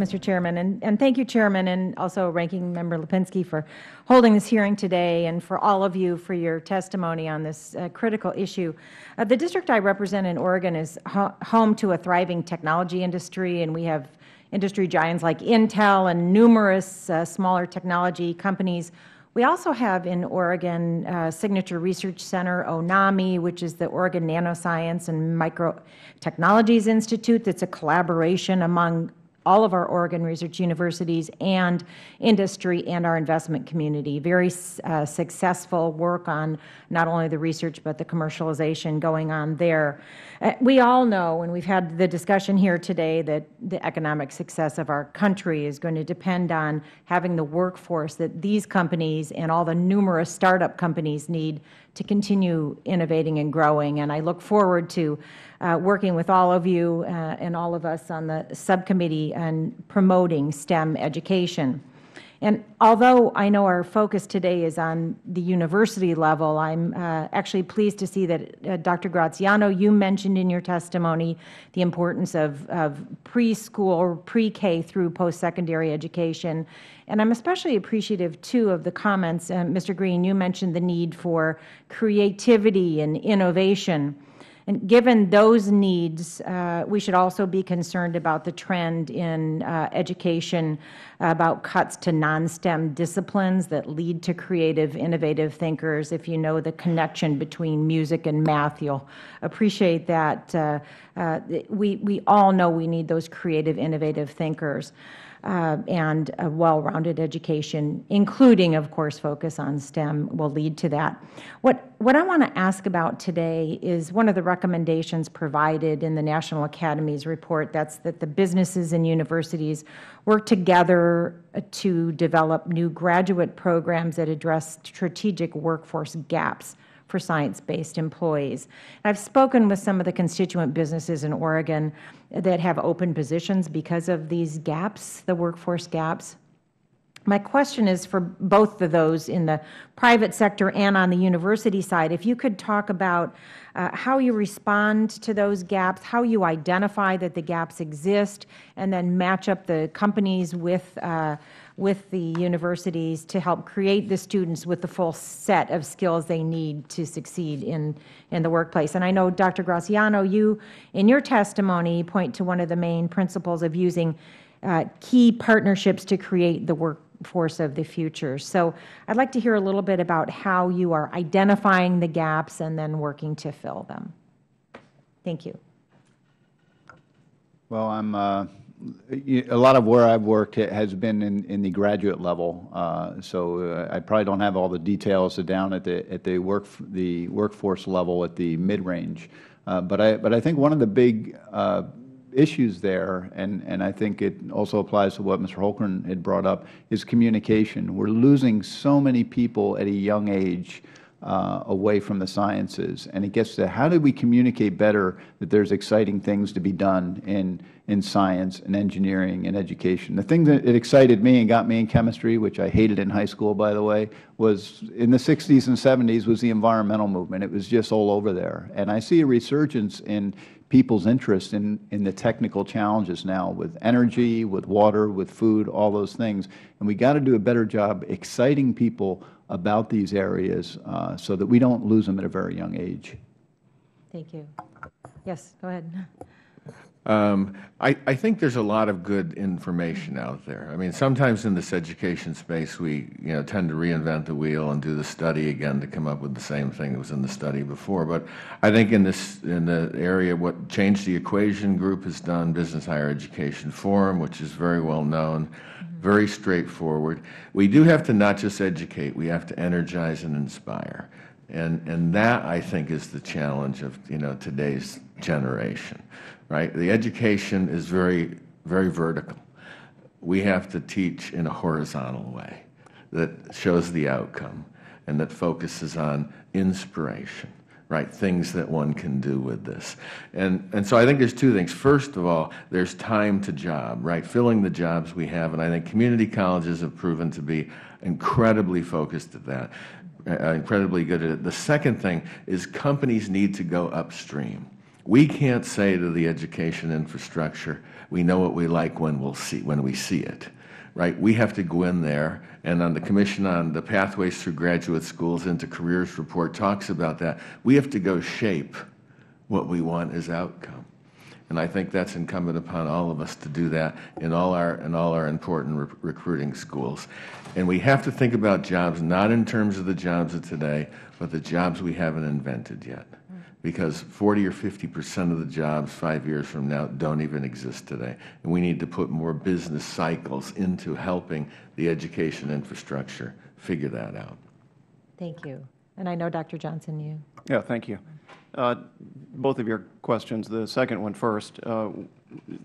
Mr. Chairman, and thank you, Chairman, and also Ranking Member Lipinski for holding this hearing today, and for all of you for your testimony on this critical issue. The district I represent in Oregon is home to a thriving technology industry, and we have industry giants like Intel and numerous smaller technology companies. We also have in Oregon Signature Research Center, ONAMI, which is the Oregon Nanoscience and Microtechnologies Institute. That's a collaboration among all of our Oregon research universities and industry and our investment community. Very successful work on not only the research but the commercialization going on there. We all know, and we've had the discussion here today, that the economic success of our country is going to depend on having the workforce that these companies and all the numerous startup companies need to continue innovating and growing. And I look forward to working with all of you and all of us on the subcommittee on promoting STEM education. And although I know our focus today is on the university level, I'm actually pleased to see that, Dr. Graziano, you mentioned in your testimony the importance of preschool, pre-K through post-secondary education. And I'm especially appreciative, too, of the comments. Mr. Green, you mentioned the need for creativity and innovation. And given those needs, we should also be concerned about the trend in education about cuts to non-STEM disciplines that lead to creative, innovative thinkers. If you know the connection between music and math, you'll appreciate that. We all know we need those creative, innovative thinkers. And a well-rounded education, including, of course, focus on STEM, will lead to that. What I want to ask about today is one of the recommendations provided in the National Academy's report. That's that the businesses and universities work together to develop new graduate programs that address strategic workforce gaps for science-based employees. I've spoken with some of the constituent businesses in Oregon that have open positions because of these gaps, the workforce gaps. My question is for both of those in the private sector and on the university side, if you could talk about how you respond to those gaps, how you identify that the gaps exist, and then match up the companies with the universities to help create the students with the full set of skills they need to succeed in the workplace. And I know, Dr. Graziano, you, in your testimony, point to one of the main principles of using key partnerships to create the workforce of the future. So I'd like to hear a little bit about how you are identifying the gaps and then working to fill them. Thank you. Well, a lot of where I've worked has been in the graduate level, so I probably don't have all the details down at the workforce level at the mid-range. But I think one of the big issues there, and I think it also applies to what Mr. Holkern had brought up, is communication. We're losing so many people at a young age away from the sciences, and it gets to how do we communicate better that there's exciting things to be done in science and engineering and education. The thing that excited me and got me in chemistry, which I hated in high school, by the way, was in the 60s and 70s was the environmental movement. It was just all over there. And I see a resurgence in people's interest in the technical challenges now with energy, with water, with food, all those things. And we got to do a better job exciting people about these areas so that we don't lose them at a very young age. Thank you. Yes, go ahead. I think there's a lot of good information out there. I mean, sometimes in this education space, we tend to reinvent the wheel and do the study again to come up with the same thing that was in the study before. But I think in the area, what Change the Equation group has done, Business Higher Education Forum, which is very well known, very straightforward. We do have to not just educate; we have to energize and inspire. And that, I think, is the challenge of today's generation, right? The education is very, very vertical. We have to teach in a horizontal way that shows the outcome and that focuses on inspiration, right? Things that one can do with this. And so I think there's two things. First of all, there's time to job, right? Filling the jobs we have, and I think community colleges have proven to be incredibly focused at that. Incredibly good at it. The second thing is companies need to go upstream. We can't say to the education infrastructure, we know what we like when we see it, right? We have to go in there, and on the Commission on the Pathways Through Graduate Schools into Careers report talks about that. We have to go shape what we want as outcome. And I think that's incumbent upon all of us to do that in all our important recruiting schools. And we have to think about jobs not in terms of the jobs of today, but the jobs we haven't invented yet. Because 40 or 50% of the jobs 5 years from now don't even exist today. And we need to put more business cycles into helping the education infrastructure figure that out. Thank you. And I know, Dr. Johnson, you. Yeah, thank you. Both of your questions, the second one first,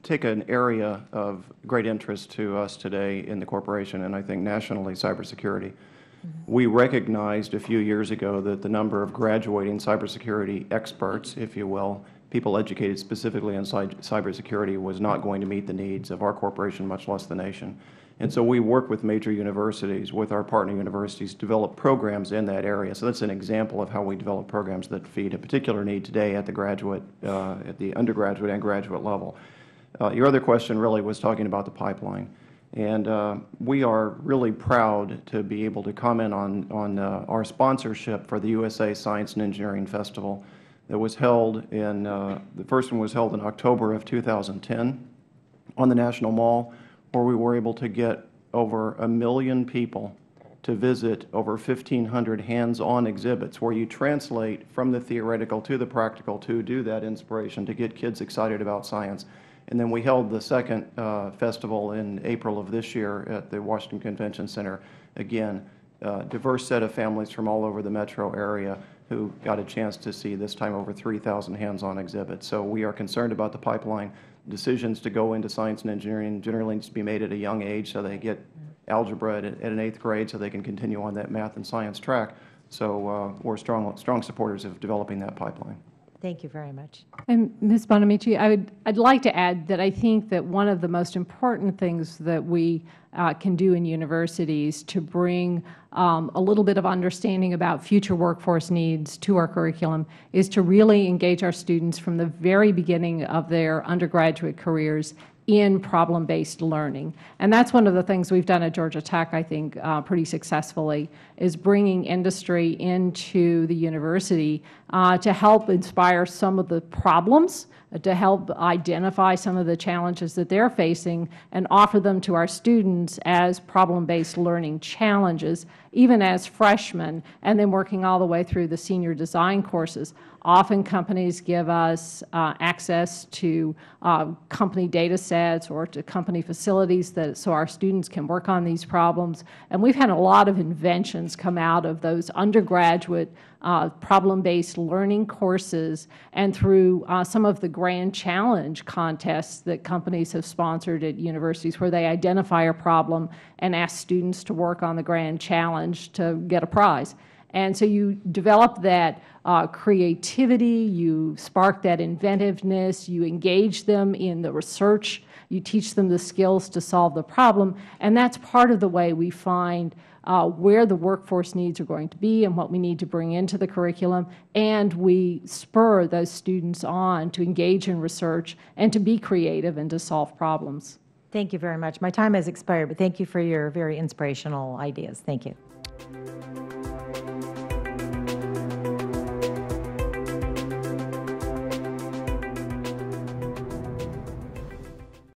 take an area of great interest to us today in the corporation, and I think nationally, cybersecurity. We recognized a few years ago that the number of graduating cybersecurity experts, if you will, people educated specifically in cybersecurity, was not going to meet the needs of our corporation, much less the nation. And so we work with major universities, with our partner universities, to develop programs in that area. So that's an example of how we develop programs that feed a particular need today at the undergraduate and graduate level. Your other question really was talking about the pipeline. And we are really proud to be able to comment on our sponsorship for the USA Science and Engineering Festival that was held in, the first one was held in October of 2010 on the National Mall, where we were able to get over 1 million people to visit over 1,500 hands-on exhibits where you translate from the theoretical to the practical to do that inspiration, to get kids excited about science. And then we held the second festival in April of this year at the Washington Convention Center. Again, diverse set of families from all over the metro area who got a chance to see, this time, over 3,000 hands-on exhibits. So we are concerned about the pipeline. Decisions to go into science and engineering generally needs to be made at a young age, so they get algebra at an 8th grade so they can continue on that math and science track. So we're strong supporters of developing that pipeline. Thank you very much. And Ms. Bonamici, I'd like to add that I think that one of the most important things that we can do in universities to bring a little bit of understanding about future workforce needs to our curriculum is to really engage our students from the very beginning of their undergraduate careers in problem-based learning. And that's one of the things we've done at Georgia Tech, I think, pretty successfully, is bringing industry into the university to help inspire some of the problems, to help identify some of the challenges that they're facing and offer them to our students as problem-based learning challenges, even as freshmen, and then working all the way through the senior design courses. Often companies give us access to company data sets or to company facilities so our students can work on these problems. And we've had a lot of inventions come out of those undergraduate problem-based learning courses and through some of the grand challenge contests that companies have sponsored at universities, where they identify a problem and ask students to work on the grand challenge to get a prize. And so you develop that creativity, you spark that inventiveness, you engage them in the research, you teach them the skills to solve the problem, and that's part of the way we find where the workforce needs are going to be and what we need to bring into the curriculum, and we spur those students on to engage in research and to be creative and to solve problems. Thank you very much. My time has expired, but thank you for your very inspirational ideas. Thank you.